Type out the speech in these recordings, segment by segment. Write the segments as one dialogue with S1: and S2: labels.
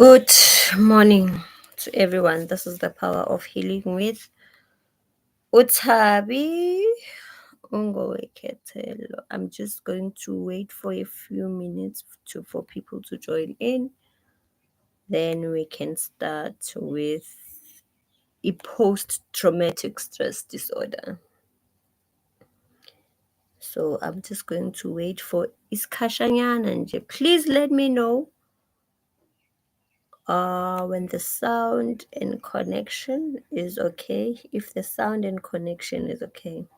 S1: Good morning to everyone. This is the power of healing with Utabi Ungoweketelo. I'm just going to wait for a few minutes for people to join in. Then we can start with a post-traumatic stress disorder. So I'm just going to wait for Iskashanyana and please let me know when the sound and connection is okay, if the sound and connection is okay.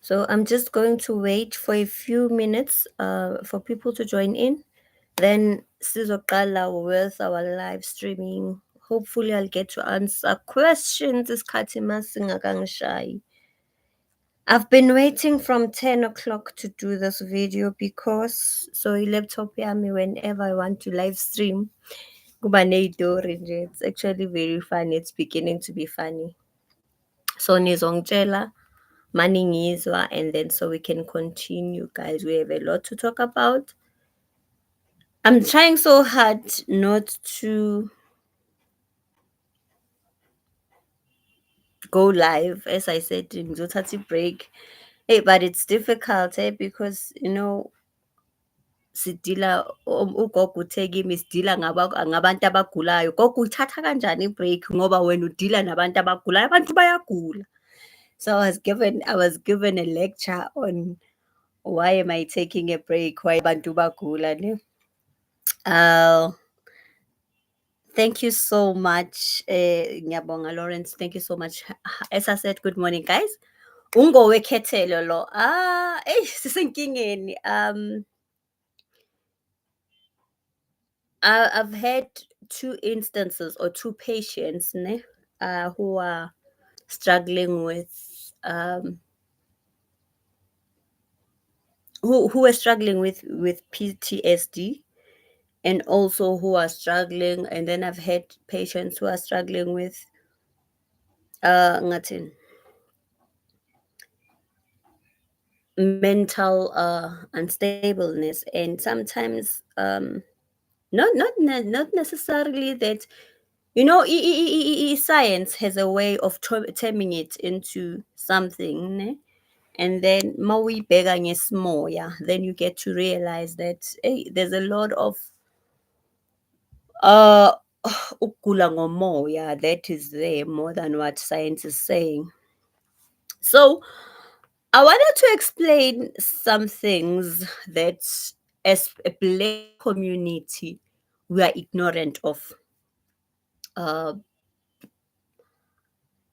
S1: So I'm just going to wait for a few minutes for people to join in. Then sizoqala with our live streaming. Hopefully I'll get to answer questions isikhathi masingakangishayi. I've been waiting from 10 o'clock to do this video because so laptop yami whenever I want to live stream kuba neyitori nje. It's actually very funny. It's beginning to be funny. So nizongitshela maningizwa and then so we can continue, guys. We have a lot to talk about. I'm trying so hard not to go live. As I said, ngizothatha break. Hey, but it's difficult, because sidila ugogo uthe kimi sidila ngabantu abagulayo. Gogo uyithatha kanjani i-break ngoba wena udila nabantu abagulayo, abantu bayagula. So I was given a lecture on why am I taking a break, why abantu bagula ne. Thank you so much, Ngiyabonga Lawrence. Thank you so much. As I said, good morning, guys. Ungowekhethelo lo. Sisenkingeni. I've had two instances or two patients who are struggling with who are struggling with PTSD, and also who are struggling, and then I've had patients who are struggling with ngathini, mental unstableness, and sometimes not necessarily that, science has a way of turning it into something, ne? And then mawuyibheka ngesimoya, then you get to realize that hey, there's a lot of uh ukugula ngomoya that is there more than what science is saying. So I wanted to explain some things that as a Black community we are ignorant of. Uh,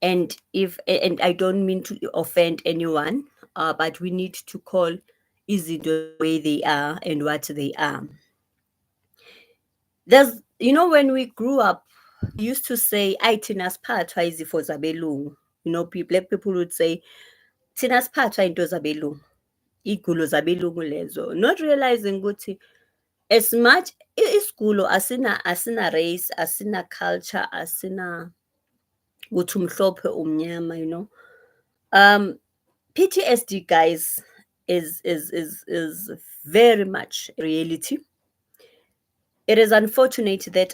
S1: and I don't mean to offend anyone, but we need to call izinto the way they are and what they are. There's, when we grew up, we used to say, "I thina siphathwa izifo zabelungu." Black people would say, "Thina siphathwa into zabelungu, igulo zabelungu lezo," not realizing ukuthi as much isigulo asina race, asina culture, asina ukuthi umhlophe umnyama. PTSD, guys, is very much reality. It is unfortunate that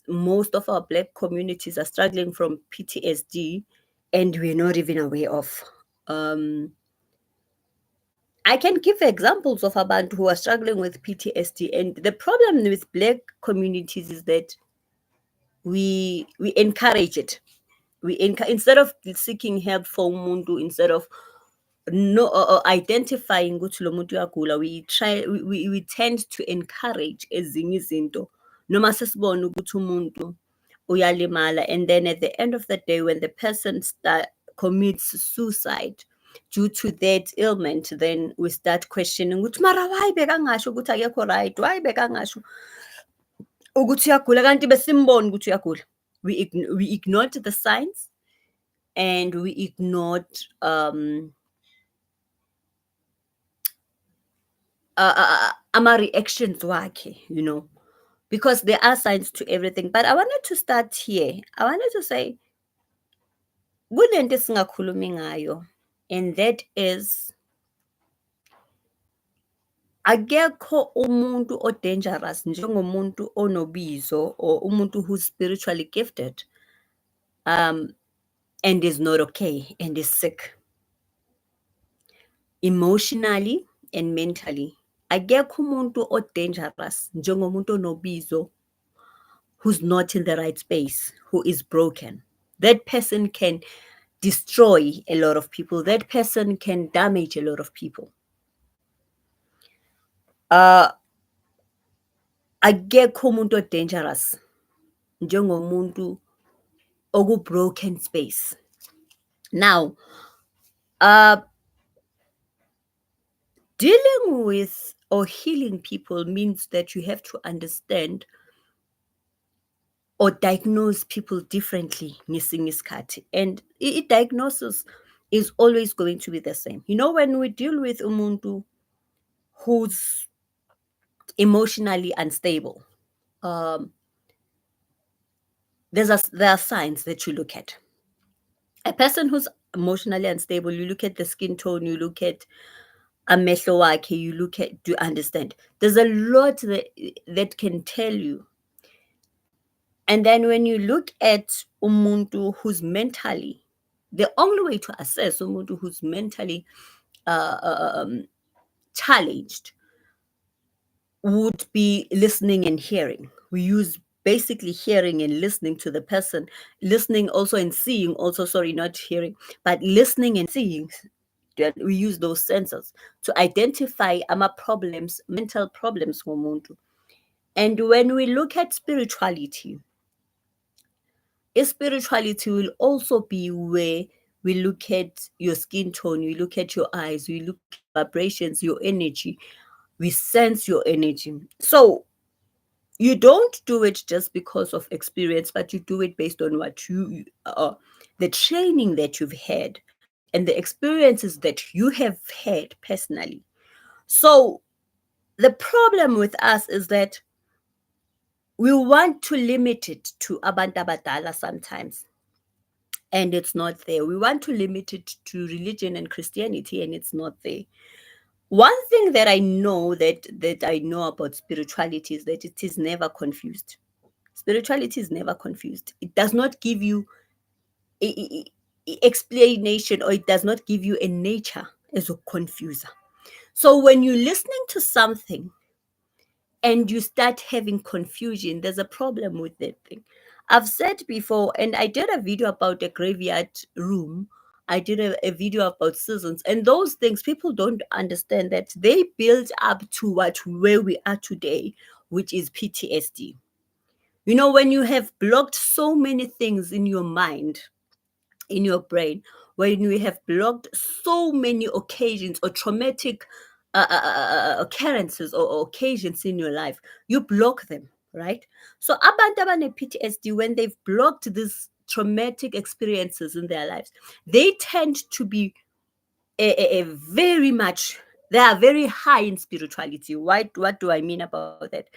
S1: most of our Black communities are struggling from PTSD, and we're not even aware of. I can give examples of abantu who are struggling with PTSD, and the problem with Black communities is that we encourage it. Instead of seeking help for umuntu, instead of identifying ukuthi lo muntu uyagula, we tend to encourage ezinye izinto noma sesibona ukuthi umuntu uyalimala, and then at the end of the day when the person commits suicide due to that ailment, then we start questioning ukuthi mara why bekangasho ukuthi akekho right, why bekangasho. ukuthi uyagula kanti besimbona ukuthi uyagula. We ignored the signs, and we ignored ama-reactions wakhe, because there are signs to everything. But I wanted to start here. I wanted to say, kunento esingakhulumi ngayo, and that is, akekho umuntu o-dangerous njengomuntu onobizo, or umuntu who's spiritually gifted and is not okay and is sick emotionally and mentally. Akekho umuntu o-dangerous njengomuntu onobizo who's not in the right space, who is broken. That person can destroy a lot of people. That person can damage a lot of people. Akekho umuntu o-dangerous njengomuntu oku-broken space. Now, dealing with or healing people means that you have to understand or diagnose people differently ngesinye isikhathi, and i-diagnosis is always going to be the same. When we deal with umuntu who's emotionally unstable, there are signs that you look at. A person who's emotionally unstable, you look at the skin tone, you look at amehlo wakhe, you look at, do you understand? There's a lot that can tell you. And then when you look at umuntu who's mentally, the only way to assess umuntu who's mentally challenged would be listening and hearing. We use basically hearing and listening to the person, listening also and seeing also, sorry, not hearing, but listening and seeing. We use those sensors to identify ama problems, mental problems ngomuntu. And when we look at spirituality will also be where we look at your skin tone, we look at your eyes, we look at vibrations, your energy, we sense your energy. So you don't do it just because of experience, but you do it based on what the training that you've had and the experiences that you have had personally. So the problem with us is that we want to limit it to abantu abadala sometimes, and it's not there. We want to limit it to religion and Christianity, and it's not there. One thing that I know about spirituality is that it is never confused. Spirituality is never confused. It does not give you explanation, or it does not give you a nature as a confuser. So when you're listening to something and you start having confusion, there's a problem with that thing. I've said before, and I did a video about a graveyard room. I did a video about seasons, and those things, people don't understand that they build up to where we are today, which is PTSD. When you have blocked so many things in your mind, in your brain, when you have blocked so many occasions or traumatic occurrences or occasions in your life, you block them, right? So abantu abane-PTSD, when they've blocked these traumatic experiences in their lives, they tend to be very much, they are very high in spirituality. What do I mean about that?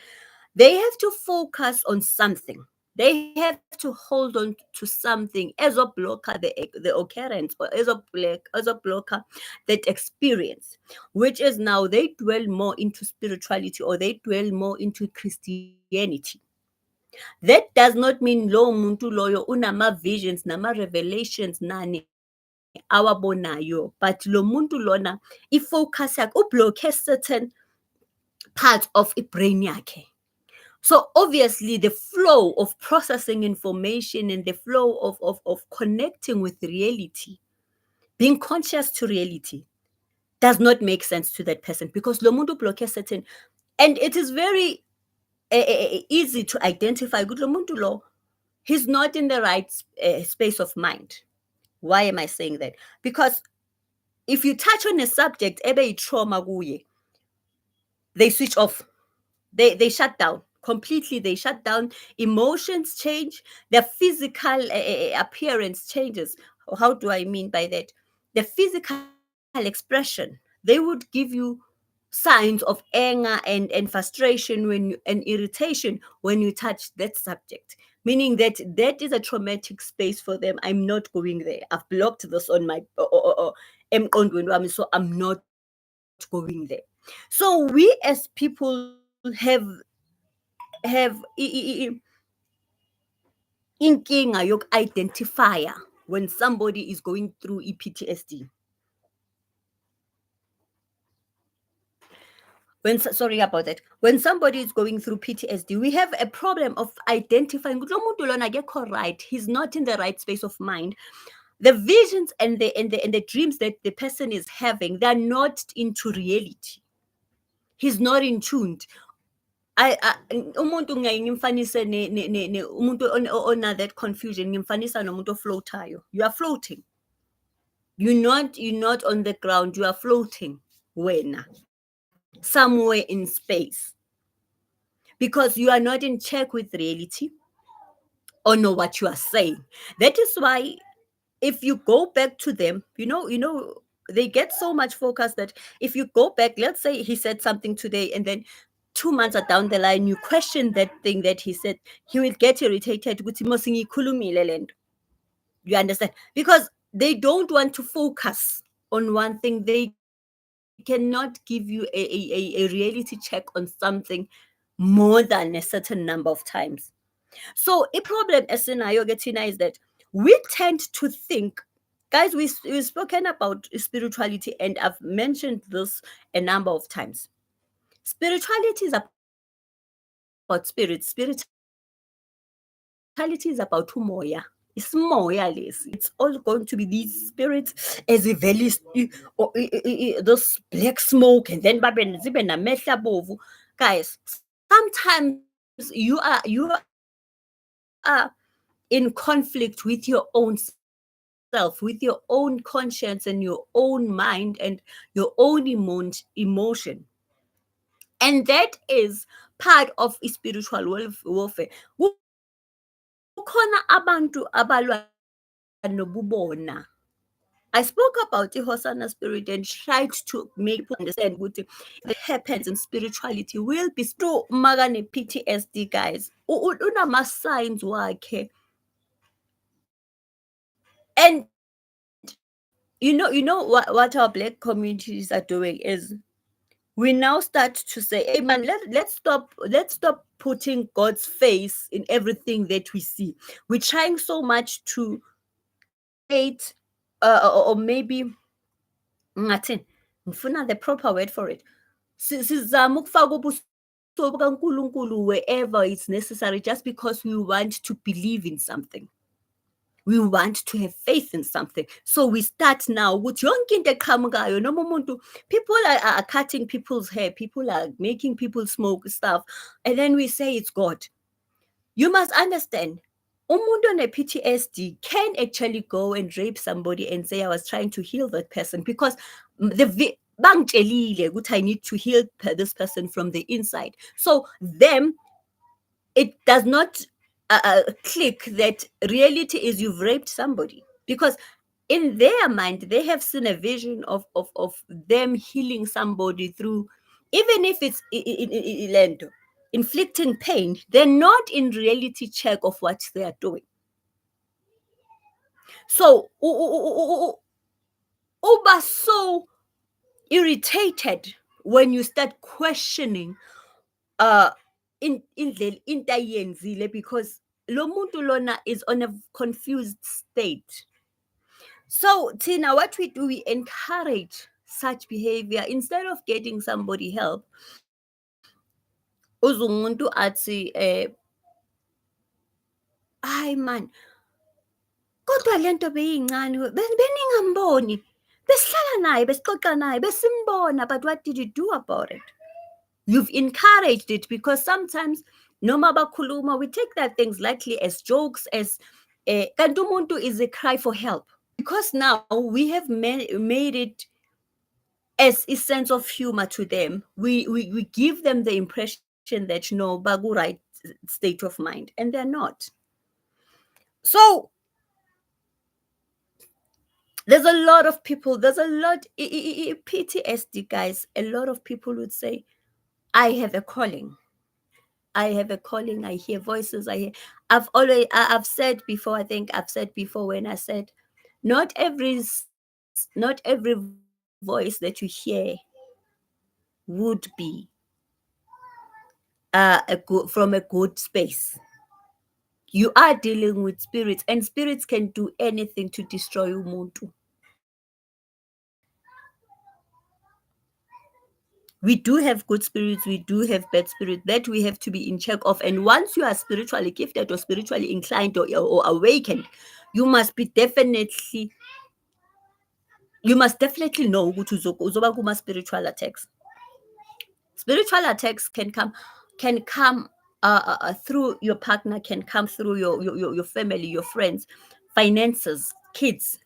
S1: They have to focus on something. They have to hold on to something as a blocker the occurrence, or as a blocker that experience, which is now they dwell more into spirituality, or they dwell more into Christianity. That does not mean lo muntu loyo unama visions, nama revelations nani awabonayo, but lo muntu lona i-focus yakhe ubloke certain part of i-brain yakhe. So obviously the flow of processing information and the flow of connecting with reality, being conscious to reality, does not make sense to that person, because lo muntu block certain, and it is very easy to identify good lo muntu lo, he's not in the right space of mind. Why am I saying that? Because if you touch on a subject ebe trauma kuye, they switch off, they shut down, completely. They shut down. Emotions change. Their physical appearance changes. How do I mean by that? The physical expression. They would give you signs of anger and frustration and irritation when you touch that subject, meaning that that is a traumatic space for them. I'm not going there. I've blocked this on my emqondweni wami, so I'm not going there. So we as people have inkinga yoku-identifya when somebody is going through PTSD. Sorry about that. When somebody is going through PTSD, we have a problem of identifying ukuthi lo muntu lona akekho right. He's not in the right space of mind. The visions and the dreams that the person is having, they're not into reality. He's not in tuned. Umuntu ngimfanise umuntu ona that confusion ngimfanisa nomuntu ofloatayo. You are floating. You're not on the ground. You are floating. Wena. Somewhere in space. Because you are not in check with reality or know what you are saying. That is why if you go back to them, they get so much focus that if you go back, let's say he said something today and then 2 months down the line, you question that thing that he said, he will get irritated. You understand? Because they don't want to focus on one thing. They cannot give you a reality check on something more than a certain number of times. So a problem esinayo Getina is that we tend to think, guys, we've spoken about spirituality and I've mentioned this a number of times. Spirituality is about spirit. Spirituality is about umoya. It's moya less. It's all going to be these spirits as a very this black smoke and then zibe namehla bovu. Guys, sometimes you are in conflict with your own self, with your own conscience and your own mind and your own emotion. And that is part of spiritual warfare. Kukhona abantu abalwa nobubona. I spoke about the Hosanna spirit and tried to make people understand that happens in spirituality will be spiritual. Magane PTSD, guys. Unama signs wakhe. And what our black communities are doing is we now start to say, hey man, let's stop putting God's face in everything that we see. We're trying so much to create or maybe ngathini ngifuna the proper word for it. Sizama ukufaka ubuso bukaNkulunkulu wherever it's necessary just because we want to believe in something. We want to have faith in something. So we start now with yonke into eqhamukayo noma umuntu. People are cutting people's hair, people are making people smoke stuff, and then we say it's God. You must understand, umuntu on a PTSD can actually go and rape somebody and say I was trying to heal that person because bangitshelile ukuthi I need to heal this person from the inside. So them, it does not click that reality is you've raped somebody, because in their mind they have seen a vision of them healing somebody through, even if it's inflicting pain. They're not in reality check of what they are doing. So uba so irritated when you start questioning indlela into ayenzile, because lo muntu lona is on a confused state. So Tina, what we do, we encourage such behavior instead of getting somebody help. Uzumuntu athi hayi man, kodwa lento beyincane, beningamboni, besihlala naye, besixoxa naye, besimbona, but what did you do about it? You've encouraged it, because sometimes noma bakhuluma, we take that things lightly as jokes, as kanti umuntu is a cry for help, because now we have made it as a sense of humor to them. We give them the impression that no, bagu right state of mind, and they're not. So there's a lot of people, there's a lot PTSD, guys. A lot of people would say, I have a calling. I have a calling. I hear voices. I've said before, I think I've said before when I said, not every voice that you hear would be from a good space. You are dealing with spirits, and spirits can do anything to destroy umuntu. We do have good spirits, we do have bad spirits that we have to be in check of. And once you are spiritually gifted or spiritually inclined or awakened, you must definitely know ukuthi uzoba kuma spiritual attacks. Spiritual attacks can come through your partner, can come through your family, your friends, finances, kids.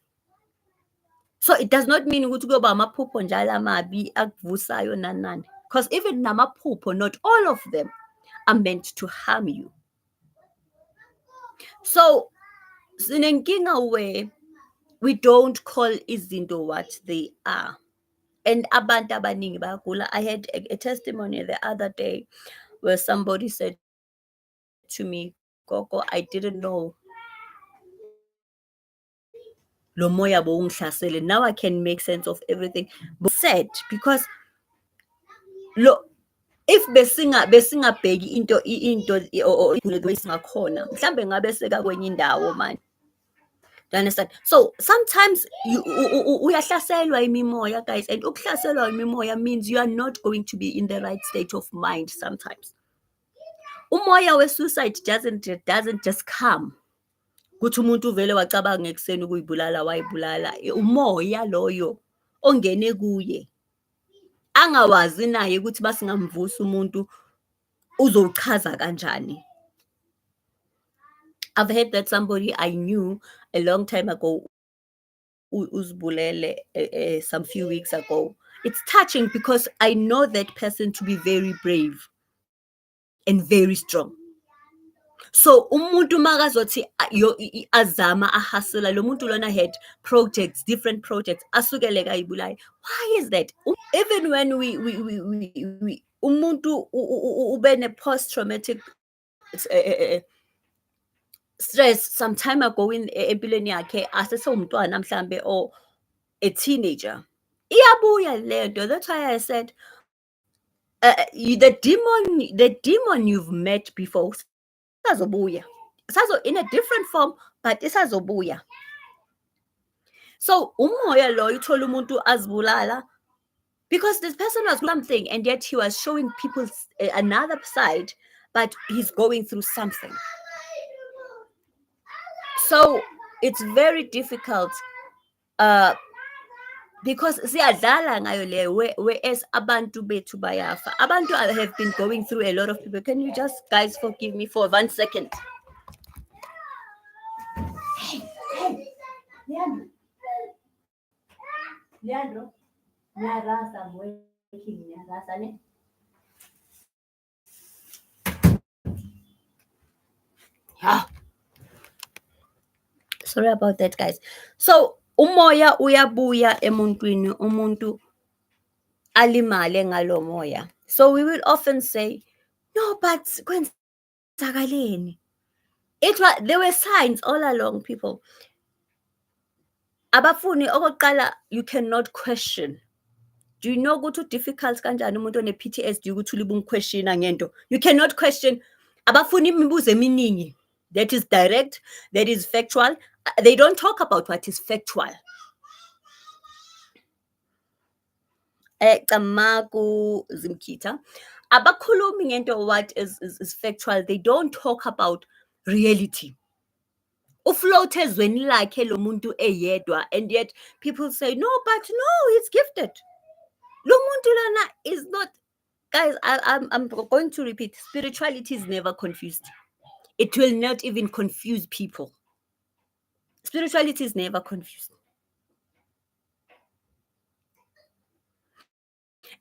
S1: So it does not mean ukuthi kuyoba amaphupho njalo amabi akuvusayo nani nani, because even namaphupho, not all of them are meant to harm you. So sinenkinga where we don't call izinto what they are, and abantu abaningi bayagula. I had a testimony the other day where somebody said to me, Gogo, I didn't know lo moya bowungihlasele. Now I can make sense of everything. But sad because lo, if besingabheki into or the way singakhona, mhlambe ngabe sekakwenye indawo manje. Do you understand? So sometimes uyahlaselwa imimoya, guys, and ukuhlaselwa imimoya means you are not going to be in the right state of mind sometimes. Umoya we-suicide doesn't just come kuthi umuntu uvele wacabanga ekuseni ukuyibulala wayibulala. Umoya loyo ongene kuye, angawazi naye ukuthi basingamvusa umuntu uzowuchaza kanjani. I've heard that somebody I knew a long time ago uzibulele some few weeks ago. It's touching because I know that person to be very brave and very strong. So umuntu makazothi azama ahasela, lo muntu lona had projects, different projects, asukele kayibulayo. Why is that? Even when we umuntu ube ne post traumatic stress some time ago empilweni yakhe asesewumntwana mhlambe or a teenager, iyabuya lento. That's why I said the demon you've met before sazobuya, in a different form, but isazobuya. So umoya lo uthola umuntu azibulala because this person was something, and yet he was showing people another side, but he's going through something. So it's very difficult because siyadlala ngayo le, whereas abantu bethu bayafa. Abantu have been going through a lot of people. Can you just guys forgive me for 1 second? Leandro, nyarasa, I'm working, nyarasa ne. Yeah. Sorry about that, guys. So umoya uyabuya emuntwini, umuntu alimale ngalo moya. So we will often say, no, but kwenzakaleni. There were signs all along, people. Abafuni okokuqala, you cannot question. Do you know ukuthi difficult kanjani umuntu one PTSD ukuthi ulibe umquestiona ngento? You cannot question. Abafuni imibuzo eminingi that is direct, that is factual. They don't talk about what is factual. Kamaku Zimkita. Abakhulumi ngento what is factual. They don't talk about reality. Ufloat ezweni lakhe lo muntu eyedwa, and yet people say no, but no, he's gifted. Lo muntu lana is not. Guys, I'm going to repeat. Spirituality is never confused. It will not even confuse people. Spirituality is never confused.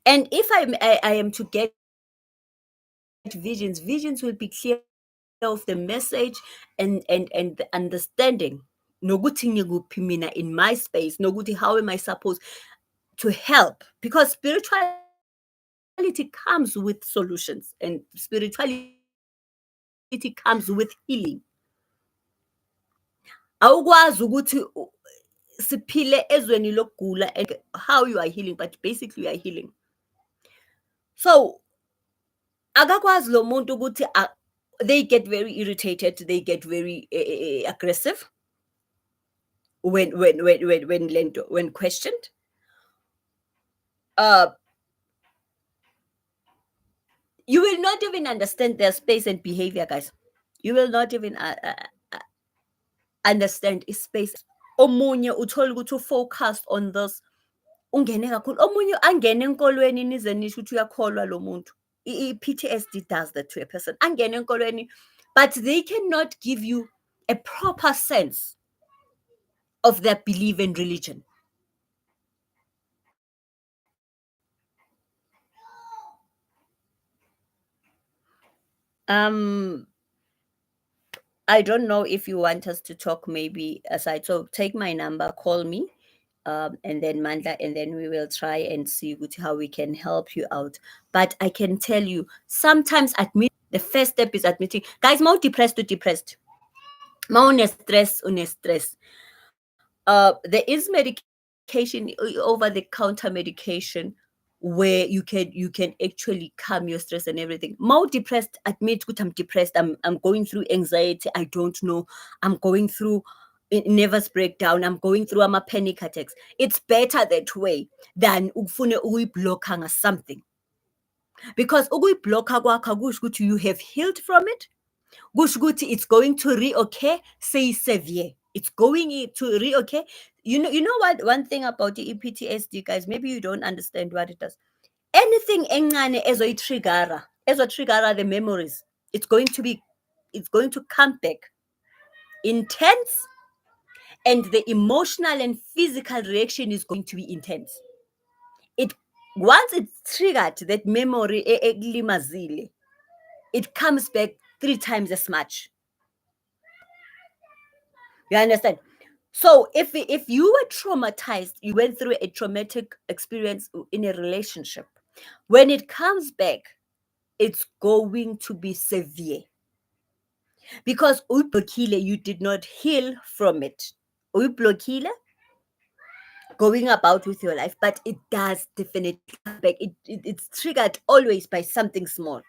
S1: And if I am to get visions will be clear of the message and the understanding. Nokuthi ngikuphi mina in my space, nokuthi how am I supposed to help? Because spirituality comes with solutions and spirituality comes with healing. Awukwazi ukuthi siphile ezweni lokugula and how you are healing, but basically you are healing. So akakwazi lo muntu ukuthi they get very irritated, they get very aggressive when questioned. Uh, you will not even understand their space and behavior, guys. You will not even understand space. Omunye uthola ukuthi focused on this, ungene kakhulu. Omunye angene enkolweni nize nisho ukuthi uyakholwa lo muntu. I-PTSD does that to a person. Angene enkolweni, but they cannot give you a proper sense of their belief in religion. I don't know if you want us to talk maybe aside. So take my number, call me, and then Mandla, and then we will try and see how we can help you out. But I can tell you, sometimes the first step is admitting, guys, more depressed to depressed. More stress, stress. There is medication, over the counter medication, where you can actually calm your stress and everything. More depressed, admit I'm depressed, I'm going through anxiety, I don't know, I'm going through nervous breakdown, I'm going through panic attacks. It's better that way than ufune ukuyibhlokha something, because ukuyibhlokha kwakho kusho ukuthi you have healed from it, kusho ukuthi it's going to reoccur, say severe. It's going to reoccur. You know what? One thing about the PTSD, guys, maybe you don't understand what it does. Anything encane ezo-trigger the memories, it's going to come back intense, and the emotional and physical reaction is going to be intense. Once it's triggered, that memory ekulimazile, it comes back 3 times as much. You understand? So if you were traumatized, you went through a traumatic experience in a relationship, when it comes back, it's going to be severe. Because you did not heal from it. Going about with your life, but it does definitely come back. It's triggered always by something small.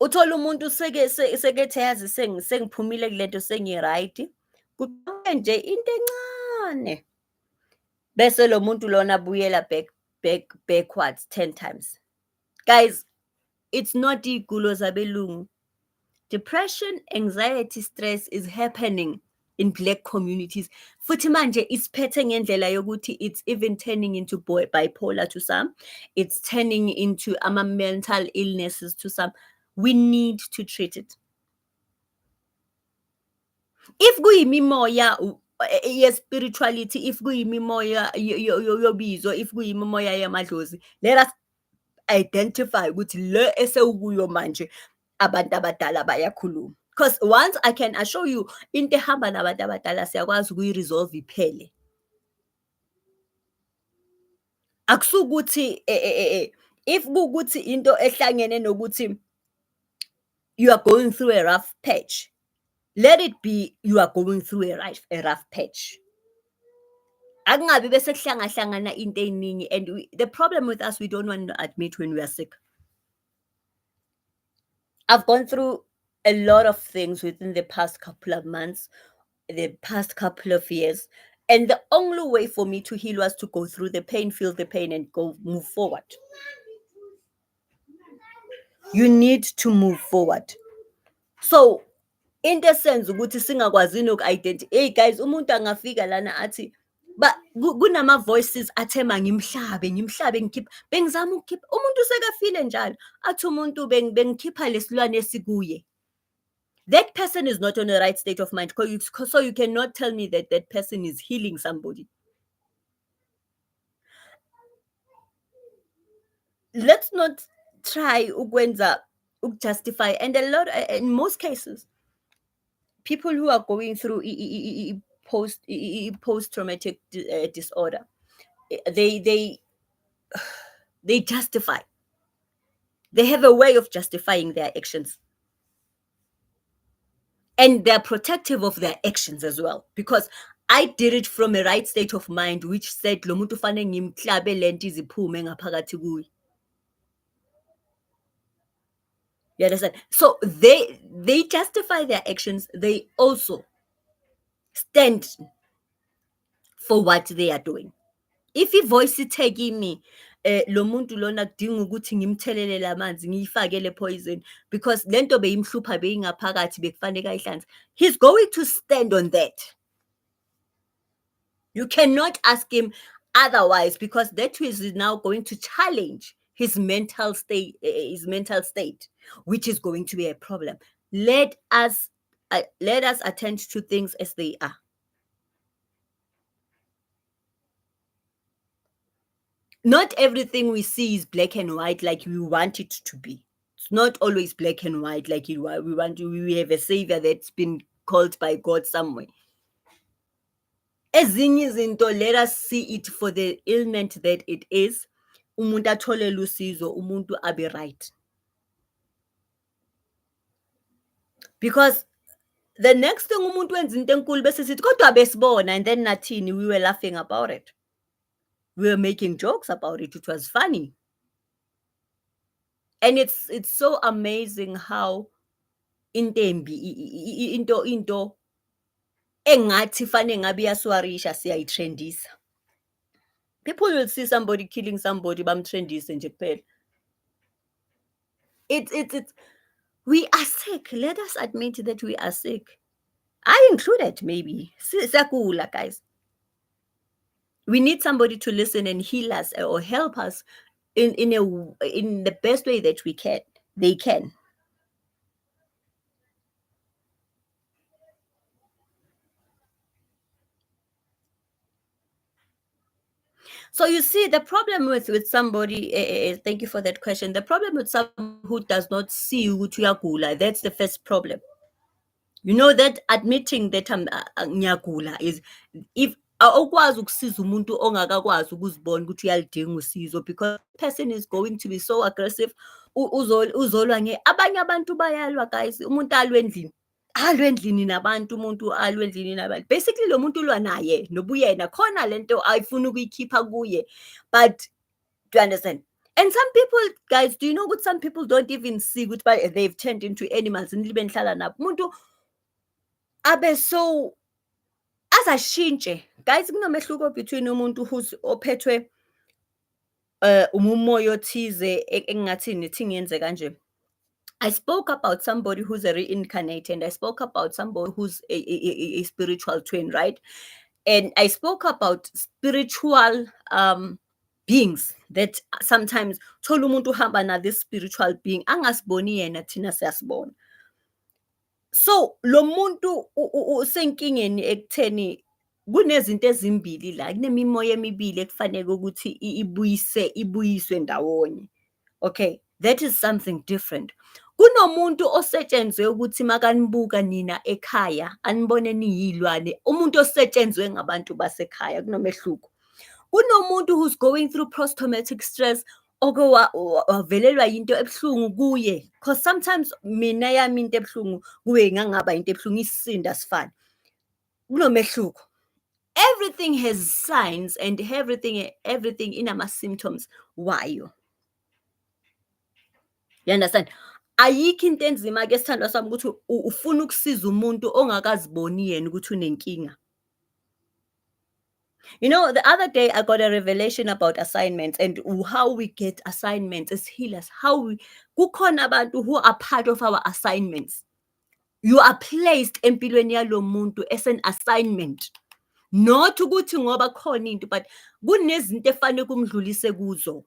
S1: Uthola umuntu sekethe yazi sengiphumile kulento sengi-right, kuqhamuke nje into encane bese lo muntu lona abuyela backwards 10 times. Guys, it's not iy'gulo zabelungu. Depression, anxiety, stress is happening in Black communities. Futhi manje isiphethe ngendlela yokuthi it's even turning into bipolar to some. It's turning into mental illnesses to some. We need to treat it. If kuyimimoya ye-spirituality, if kuyimimoya yobizo, if kuyimimoya yamadlozi, let us identify ukuthi le esewukuyo manje abantu abadala bayakhuluma. Because once I can assure you, into ehamba nabantu abadala siyakwazi ukuyi-resolve iphele. Akusukuthi if kukuthi into ehlangene nokuthi you are going through a rough patch, let it be you are going through a rough patch. Akungabi bese kuhlangana into eyiningi, and the problem with us, we don't want to admit when we are sick. I've gone through a lot of things within the past couple of months, the past couple of years, and the only way for me to heal was to go through the pain, feel the pain, and move forward. You need to move forward. So in the sense ukuthi singakwazi noku-identify, hey guys, umuntu angafika lana athi kunama-voices athe ngimhlabe ngikhipha, bengizama ukukhipha, umuntu sekafile njalo athi umuntu bengikhipha lesilwane esikuye. That person is not on the right state of mind, so you cannot tell me that that person is healing somebody. let's not try ukwenza ukujustify, and a lot in most cases people who are going through post traumatic disorder, they they justify, they have a way of justifying their actions, and they're protective of their actions as well, because I did it from a right state of mind which said lo muntu fanele ngimklabe lento iziphume ngaphakathi kuye. You understand? So they justify their actions, they also stand for what they are doing. If ivoice ithe kimi lo muntu lona kudinga ukuthi ngimthelele lamanzi ngiyifakele poison because lento beyimhlupha beyingaphakathi bekufanele ayihlanze, he's going to stand on that. You cannot ask him otherwise, because that is now going to challenge his mental state, which is going to be a problem. Let us attend to things as they are. Not everything we see is black and white like we want it to be. It's not always black and white like we have a savior that's been called by God somewhere. Ezinye izinto, let us see it for the ailment that it is. Umuntu atholele usizo, umuntu abe right. Because the next thing umuntu wenza into enkulu bese sithi kodwa besibona, and then nathini, we were laughing about it. We were making jokes about it. It was funny. And it's so amazing how into engathi fane ngabe iyaswarisha siyayitrendisa. People will see somebody killing somebody bamtrendise nje kuphela. It's we are sick. Let us admit that we are sick. I included, maybe. Siyagula, guys. We need somebody to listen and heal us or help us in the best way that we can. They can. So you see, the problem with somebody, thank you for that question. The problem with someone who does not see ukuthi uyagula, that's the first problem. You know that admitting that ngiyagula is, if awukwazi ukusiza umuntu ongakakwazi ukuzibona ukuthi uyalidinga usizo, because the person is going to be so aggressive. Uzolwa abanye abantu bayalwa, guys. Umuntu alwe endlini nabantu, umuntu alwe endlini nabantu. Basically lo muntu ulwa naye nobuyena, khona lento ayifuna ukuyikhipha kuye. But do you understand? And some people, guys, do you know what some people don't even see ukuthi they've turned into animals and libe nihlala nabo. Umuntu abe so azashintshe. Guys, kunomehluko between umuntu who's ophethwe umumoya othize engathini nithi ngiyenze kanje. I spoke about somebody who's a reincarnate, and I spoke about somebody who's a spiritual twin, right? And I spoke about spiritual beings that sometimes thola umuntu uhamba na this spiritual being angasiboni yena, thina siyasibona. So lo muntu usenkingeni ekutheni kunezinto ezimbili la, kunemimoya emibili ekufanele ukuthi ibuyiswe ndawonye. Okay, that is something different. Kunomuntu osetshenzwe ukuthi makanibuka nina ekhaya anibone niyilwane, umuntu osetshenzwe ngabantu basekhaya, kunomehluko. Kunomuntu who's going through post-traumatic stress, oke wavelelwa yinto ebuhlungu kuye, because sometimes mina yami into ebuhlungu kuye ngangaba into ebuhlungu, isisinda sifana. Kunomehluko. Everything has signs, and everything inama-symptoms wayo. You understand? Ayikho into enzima-ke sithandwa sami ukuthi ufuna ukusiza umuntu ongakaziboni yena ukuthi unenkinga. You know, the other day I got a revelation about assignments and how we get assignments as healers. Kukhona abantu who are part of our assignments. You are placed empilweni yalo muntu as an assignment. Not ukuthi ngoba khona into, but kunezinto efanele kumdlulise kuzo.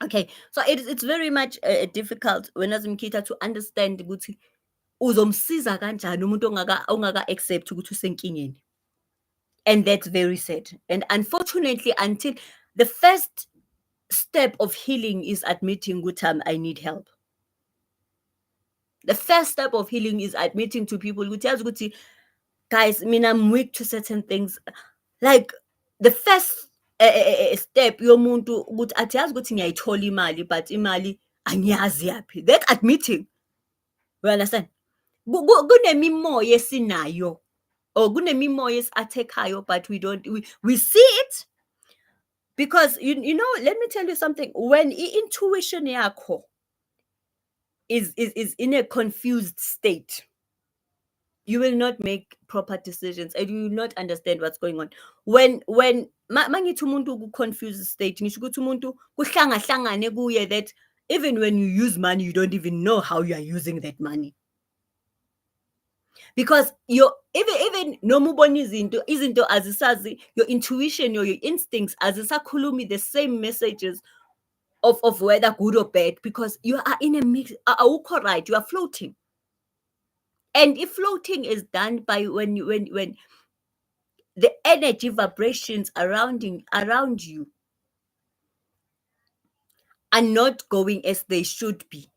S1: Okay, so it's very much difficult when Azimkita to understand ukuthi uzomsiza kanjani umuntu ongaka accept ukuthi usenkingeni. And that's very sad. And unfortunately, until the first step of healing is admitting ukuthi I need help. The first step of healing is admitting to people ukuthi guys, I'm weak to certain things. Like the first step yomuntu ukuthi athi yazi ukuthi ngiyayithola imali but imali angiyazi yaphi. That admitting. You understand? Kunemimoya esinayo or kunemimoya esi-attack-ayo but we see it because you know, let me tell you something. When intuition yakho is in a confused state, you will not make proper decisions and you will not understand what's going on. When mangithi umuntu ku-confused state, ngisho ukuthi umuntu kuhlangahlangane kuye that even when you use money, you don't even know how you are using that money. Because even noma ubona izinto azisazi, your intuition or your instincts azisakhulumi the same messages of whether good or bad, because you are in a mix. Awukho right, you are floating. And if floating is done by when the energy vibrations around you are not going as they should be.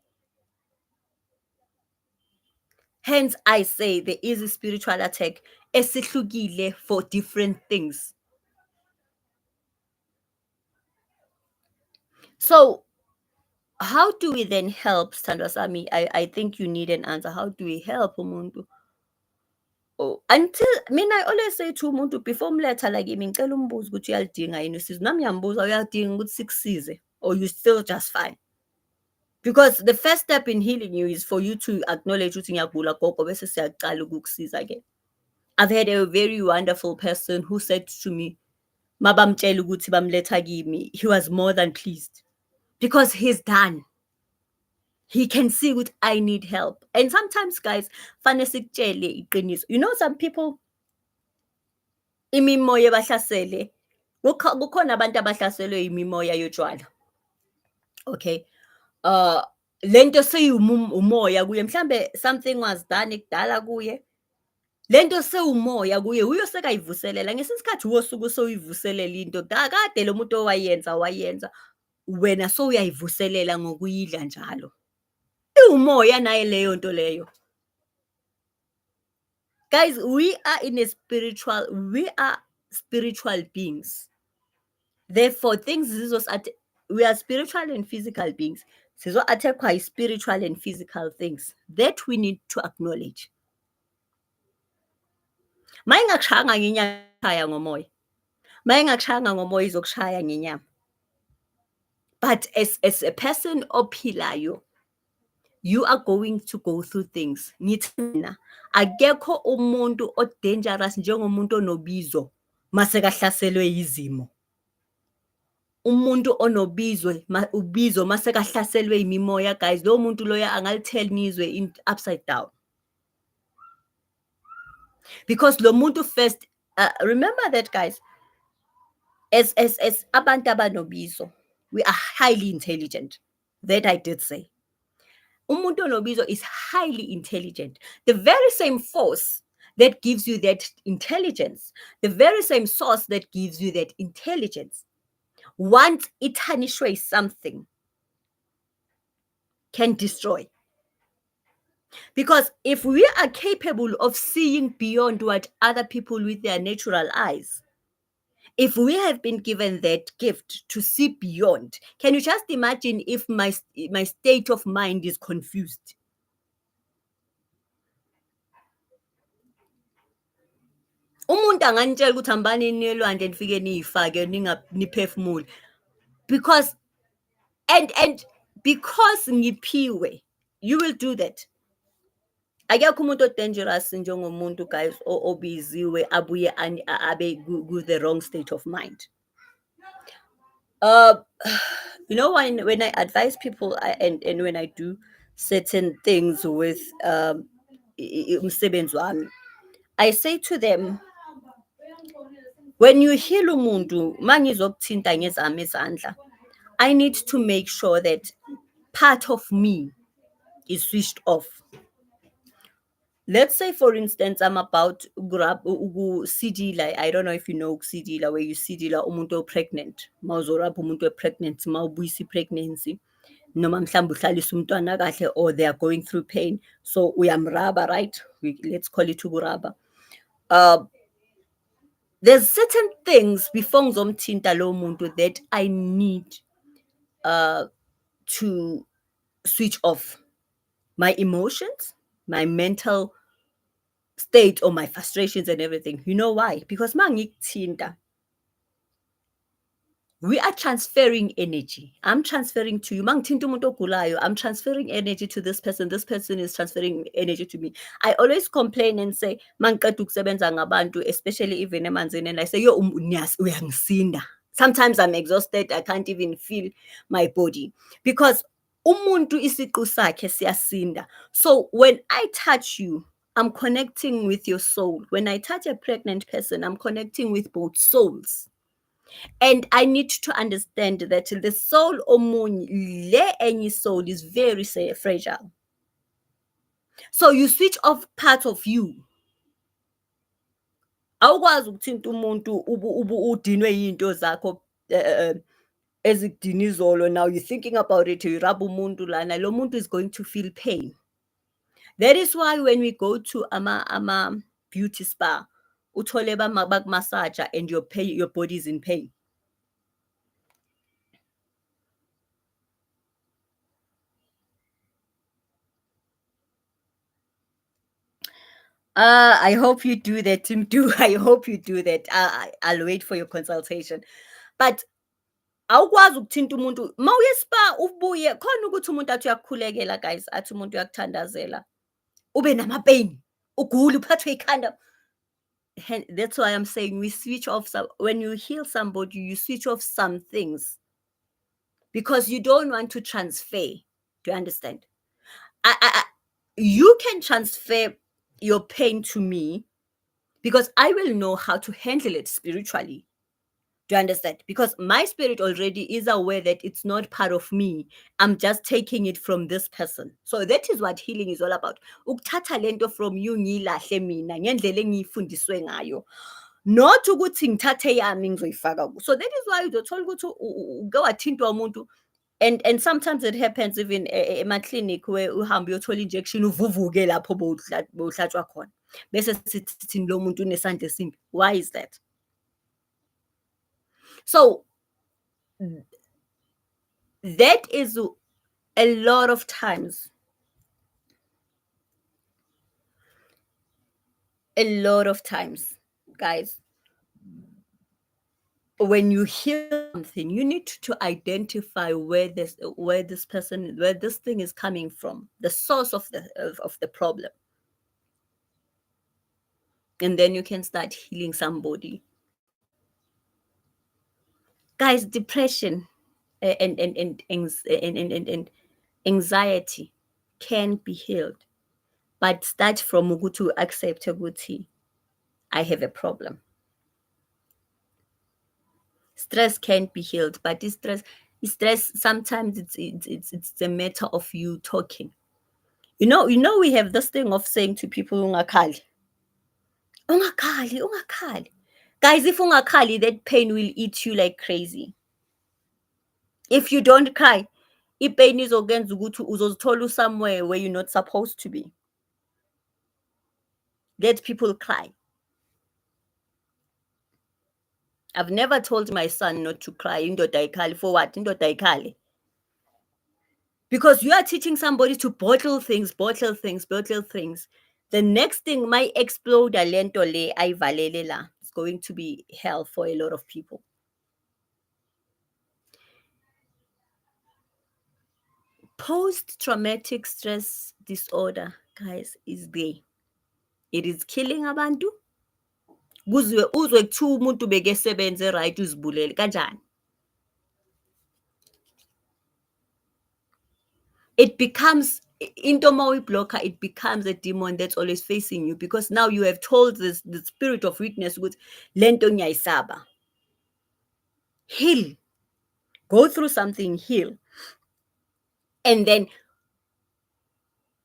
S1: Hence, I say there is a spiritual attack esihlukile for different things. So, how do we then help, Sandra-sami? I think you need an answer. How do we help umuntu? Oh, until I always say to umuntu before umletha la kimi ngicela umbuzo ukuthi uyalidinga yini usizo. Nami ngiyambuza uyadinga ukuthi sikusize or you still just fine. Because the first step in healing you is for you to acknowledge ukuthi ngiyagula gogo bese siyaqala ukukusiza again. I've had a very wonderful person who said to me, mabamtshela ukuthi bamletha kimi, he was more than pleased because he's done. He can see what I need help. And sometimes, guys, you know, some people imimoya bahlasele. Kukhona abantu abahlaselwe imimoya yotshwala. Okay. Lento seyumoya kuye, mhlambe something was done ekudala kuye. Lento sewumoya kuye, uyosekayivuselela ngesikhathi wosuku soyivuselela into. Kade lo muntu wayenza wena sowuyayivuselela ngokuyidla njalo. Umoya naye leyo nto leyo. Guys, we are spiritual beings. Therefore, we are spiritual and physical beings. Sizo-attackwa spiritual and physical things that we need to acknowledge. Mayingakushayanga ngenyama shaya ngomoya. Mayingakushayanga ngomoya izokushaya ngenyama. But as a person ophilayo, you are going to go through things. Ngithina akekho umuntu o-dangerous njengomuntu onobizo masekahlaselwe izimo. Umuntu ubizo masekahlaselwe imimoya, guys, lo muntu loya angalithela nizwe upside down. Because lo muntu first, remember that, guys, as abantu abanobizo, we are highly intelligent. That I did say. Umuntu onobizo is highly intelligent. The very same force that gives you that intelligence, the very same source that gives you that intelligence, once it tarnishes something, can destroy. Because if we are capable of seeing beyond what other people with their natural eyes, if we have been given that gift to see beyond, can you just imagine if my state of mind is confused? Umuntu angantshela ukuthi hambani nelwandle nifike niyifake niphefumule, because and because ngiphiwe, you will do that. Akekho umuntu o-dangerous njengomuntu, guys, obiziwe abuye abe with the wrong state of mind. You know, when I advise people and when I do certain things with umsebenzi wami, I say to them, when you heal umuntu, mangizokuthinta ngezami izandla, I need to make sure that part of me is switched off. Let's say, for instance, I'm about grab sidila. I don't know if you know sidila, where you sidila umuntu pregnant. Mawuzorapha umuntu pregnant, mawubuyisa pregnancy. Noma mhlawumbe uhlalisa umntwana kahle, or they are going through pain. So uyamraba, right? Let's call it ukuraba. Uh, there's certain things before ngizomthinta lo muntu that I need uh to switch off my emotions, my mental state, or my frustrations and everything. You know why? Because mangikuthinta, we are transferring energy. I'm transferring to you. Mangithinta umuntu ogulayo, I'm transferring energy to this person. This person is transferring energy to me. I always complain and say, mangiqeda ukusebenza ngabantu, especially even emanzini, and I say, yo, uyangisinda. Sometimes I'm exhausted. I can't even feel my body because umuntu isiqu sakhe siyasinda. So when I touch you, I'm connecting with your soul. When I touch a pregnant person, I'm connecting with both souls. And I need to understand that the soul omunye, le enye soul is very fragile. So you switch off part of you. Awukwazi ukuthinta umuntu udinwe yinto zakho ezikudina izolo. Now you're thinking about it, you rub umuntu lana, lo muntu is going to feel pain. That is why when we go to ama beauty spa, uthole bakumassager and your body is in pain. I hope you do that, Tim. Do I hope you do that? I'll wait for your consultation. But awukwazi ukuthinta umuntu mawuye spa ubuye khona ukuthi umuntu athi uyakukhulekela, guys, athi umuntu uyakuthandazela ube nama-pain, ugule uphathwe ikhanda. That's why I'm saying we switch off when you heal somebody, you switch off some things because you don't want to transfer. Do you understand? You can transfer your pain to me because I will know how to handle it spiritually. Do you understand? Because my spirit already is aware that it's not part of me. I'm just taking it from this person. So that is what healing is all about. Ukuthatha lento from you ngilahle mina ngendlela engiyifundiswe ngayo. Not ukuthi ngithathe yami ngizoyifaka. So that is why uzothola ukuthi uke wathintwa umuntu. And sometimes it happens even ema-clinic where uhambe uyothola injection uvuvuke lapho bowuhlatshwa khona. Bese sithi lo muntu unesandla esimbi. Why is that? So that is a lot of times, guys, when you hear something, you need to identify where this thing is coming from, the source of the problem. And then you can start healing somebody. Guys, depression and anxiety can be healed, but start from ukuthi accept ukuthi I have a problem. Stress can be healed, but stress sometimes it's a matter of you talking. You know, we have this thing of saying to people, ungakhali. Guys, if ungakhali, that pain will eat you like crazy. If you don't cry, i-pain izokwenza ukuthi uzozithola somewhere where you're not supposed to be. Let people cry. I've never told my son not to cry. Indoda ayikhali for what? Indoda ayikhali. Because you are teaching somebody to bottle things. The next thing might explode a lento le ayivalele la. It's going to be hell for a lot of people. Post-traumatic stress disorder, guys, is there. It is killing abantu. Uzwe kuthiwa umuntu bekesebenze right uzibulele kanjani? It becomes into blocker, it becomes a demon that's always facing you because now you have told the spirit of weakness with lento ngiyayisaba. Heal. Go through something, heal. And then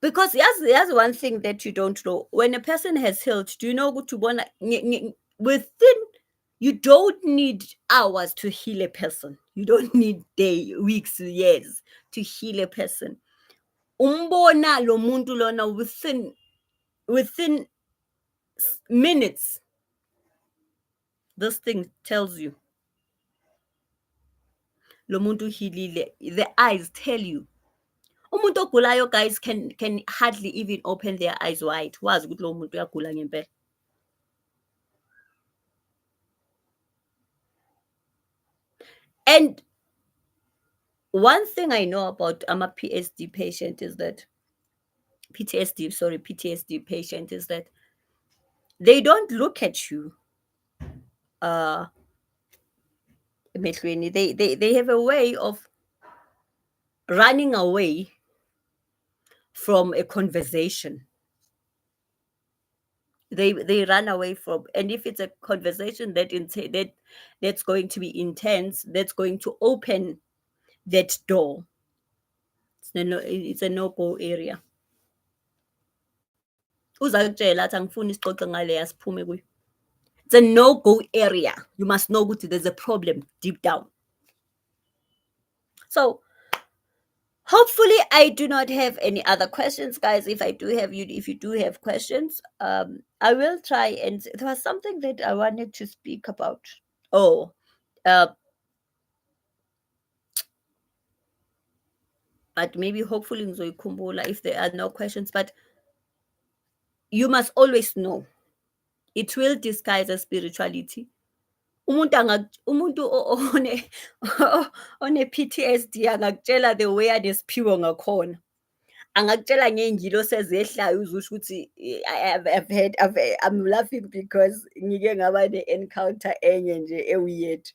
S1: Because here's one thing that you don't know. When a person has healed, do you know what to want within, you don't need hours to heal a person. You don't need day, weeks, years to heal a person. Umbona lo muntu lona within minutes. This thing tells you lo muntu hilile. The eyes tell you. Umuntu ogulayo, guys, can hardly even open their eyes wide. Wazi ukuthi lo muntu uyagula ngempela. And one thing I know about a PTSD patient is that PTSD patient is that they don't look at you emehlweni. They have a way of running away from a conversation. They run away from, and if it's a conversation that's going to be intense, that's going to open that door, it's a no-go area. Uzakutshela athi angifuni sixoxe ngale asiphume kuyo. It's a no-go area. You must know that there's a problem deep down. So hopefully I do not have any other questions, guys. If you do have questions, I will try. And there was something that I wanted to speak about. Oh, but maybe hopefully ngizoyikhumbula if there are no questions. But you must always know it will disguise as spirituality. Umuntu one-PTSD angakutshela the way anesiphiwo ngakhona. Angakutshela ngey'ngilosi ezehlayo uzusho ukuthi I'm laughing because ngike ngaba ne-encounter enye nje e-weird.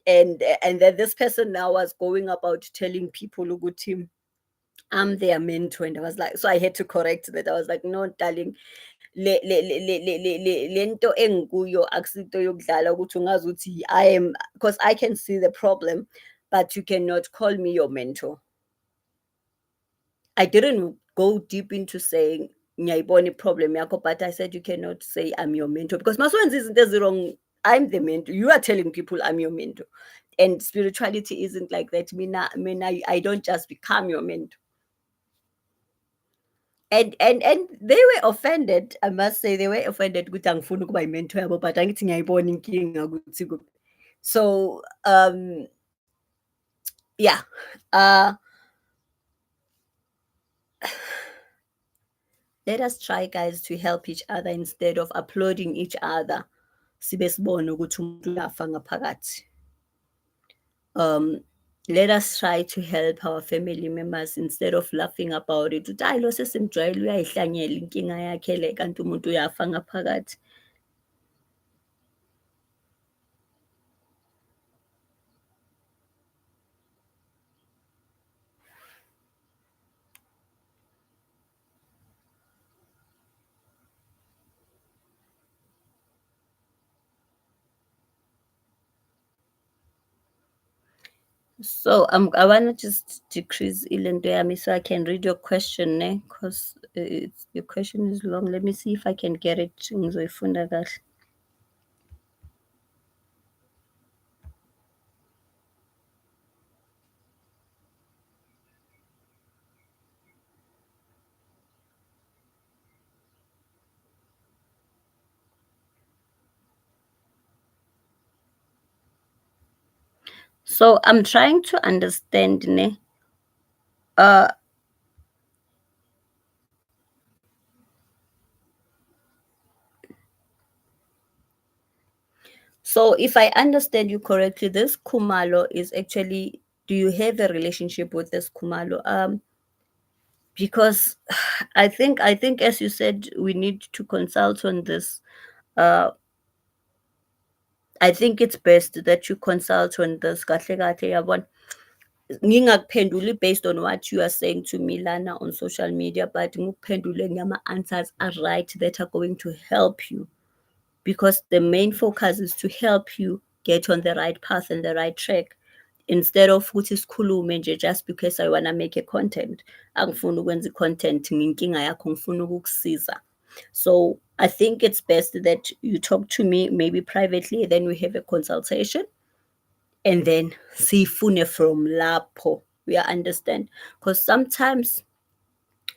S1: And then this person now was going about telling people ukuthi I'm their mentor, and I was like, so I had to correct that. I was like, no, darling, lento engikuyo akusinto yokudlala ukuthi ungazi ukuthi I am, because I can see the problem, but you cannot call me your mentor. I didn't go deep into saying ngiyayibona problem yakho, but I said you cannot say I'm your mentor because maswenza izinto ezirong, I'm the mentor. You are telling people I'm your mentor. And spirituality isn't like that. Mina, I don't just become your mentor. And they were offended. I must say they were offended ukuthi angifuni ukuba i-mentor yabo, but angithi ngiyayibona inkinga ukuthi kuphi. So yeah, let us try, guys, to help each other instead of applauding each other. Sibe sibone ukuthi umuntu uyafa ngaphakathi. Let us try to help our family members instead of laughing about it. Ukuthi hayi lo sesimjwayele uyayihlanyela inkinga yakhe le kanti umuntu uyafa ngaphakathi. So I want to just decrease ilento yami so I can read your question, because your question is long. Let me see if I can get it. Ngizoyifunda kahle. So I'm trying to understand, so if I understand you correctly, this Kumalo is actually, do you have a relationship with this Kumalo? Because I think as you said, we need to consult on this. I think it's best that you consult on this. Kahle kahle yabona. Ngingakuphenduli based on what you are saying to me lana on social media, but ngikuphendule ngama-answers are right that are going to help you, because the main focus is to help you get on the right path and the right track. instead of ukuthi sikhulume nje just because I wanna make a content. Angifuni ukwenza i-content ngenkinga yakho, ngifuna ukukusiza. So I think it's best that you talk to me maybe privately, then we have a consultation, and then siyifune from lapho. We understand? Because sometimes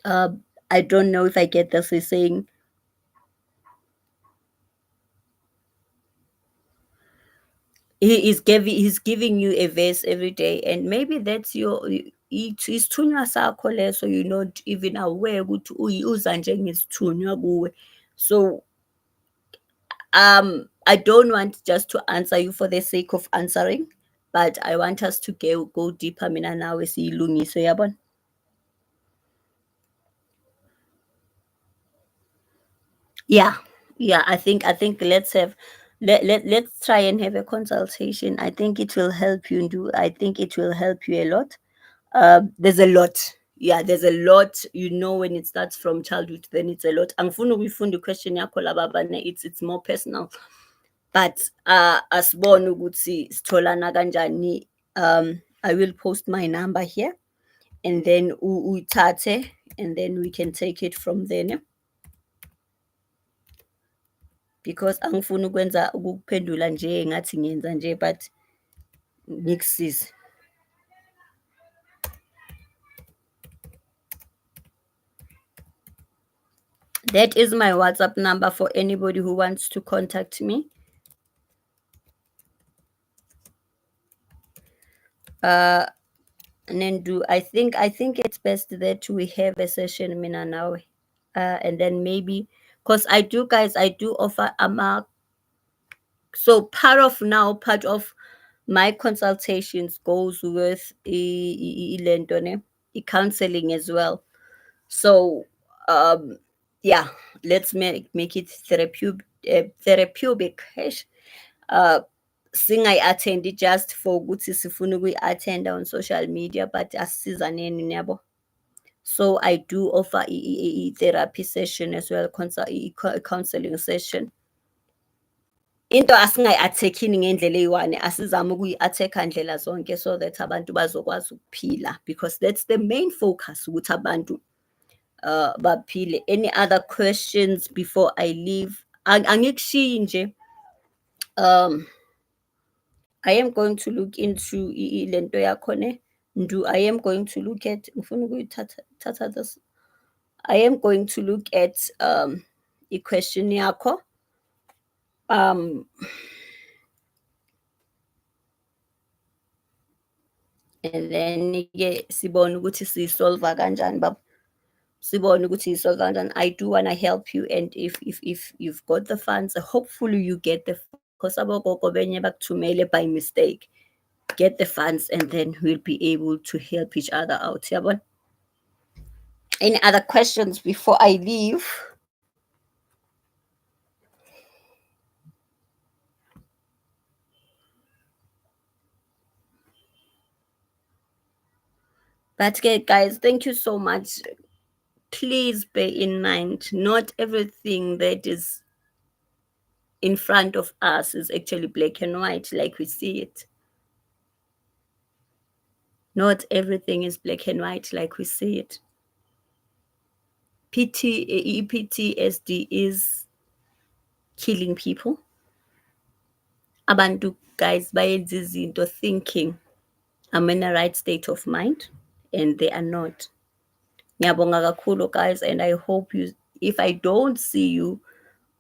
S1: uh, I don't know if I get this. He's saying he's giving you a verse every day, and maybe that's your isithunywa sakho leso, you're not even aware ukuthi uza njengesithunywa kuwe. So I don't want just to answer you for the sake of answering, but I want us to go deeper mina nawe siyilungise, yabona. Yeah, yeah. I think let's try and have a consultation. I think it will help you. I think it will help you a lot. There's a lot. Yeah, there's a lot. When it starts from childhood, then it's a lot. Angifuni ukuyifunda question yakho laba abane, it's more personal. But asibone ukuthi sitholana kanjani. I will post my number here, and then uyithathe, and then we can take it from there, ne? Because angifuni ukwenza ukuphendula nje ngathi ngiyenza nje, but ngikusize. That is my WhatsApp number for anybody who wants to contact me. And then I think it's best that we have a session mina nawe. And then maybe, because I do, guys, I do offer so part of my consultations goes with ilento ne, counseling as well. So yeah, let's make it therapeutic. uh singayi-athendi just for ukuthi sifuna ukuyi-attenda on social media, but asisizaneni niyabo. So I do offer therapy session as well, counseling session. Into asingayi-athekhini ngendlela eyi-one, asizame ukuyi-athekha ndlela zonke, so that abantu bazokwazi ukuphila, because that's the main focus, ukuthi abantu baphile. Any other questions before I leave? Angikushiyi nje. I am going to look into lento yakho ne. I am going to look at, ngifuna ukuyithatha this. I am going to look at i-question yakho. And then ke sibone ukuthi siyisolve kanjani baba. Sibone ukuthi siyisolve kanjani. I do want to help you, and if you've got the funds, hopefully you get the, because abogogo benye bakuthumele by mistake. Get the funds, and then we'll be able to help each other out. Yabona? Any other questions before I leave? But okay, guys, thank you so much. Please bear in mind, not everything that is in front of us is actually black and white like we see it. Not everything is black and white like we see it. PTSD is killing people. Abantu, guys, bayenza izinto thinking I'm in a right state of mind, and they are not. Ngiyabonga kakhulu, guys, and I hope if I don't see you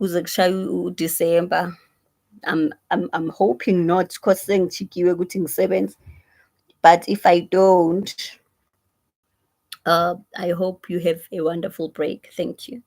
S1: kuze kushaye December, I'm hoping not, because sengichikiwe ukuthi ngisebenze. But if I don't, I hope you have a wonderful break. Thank you.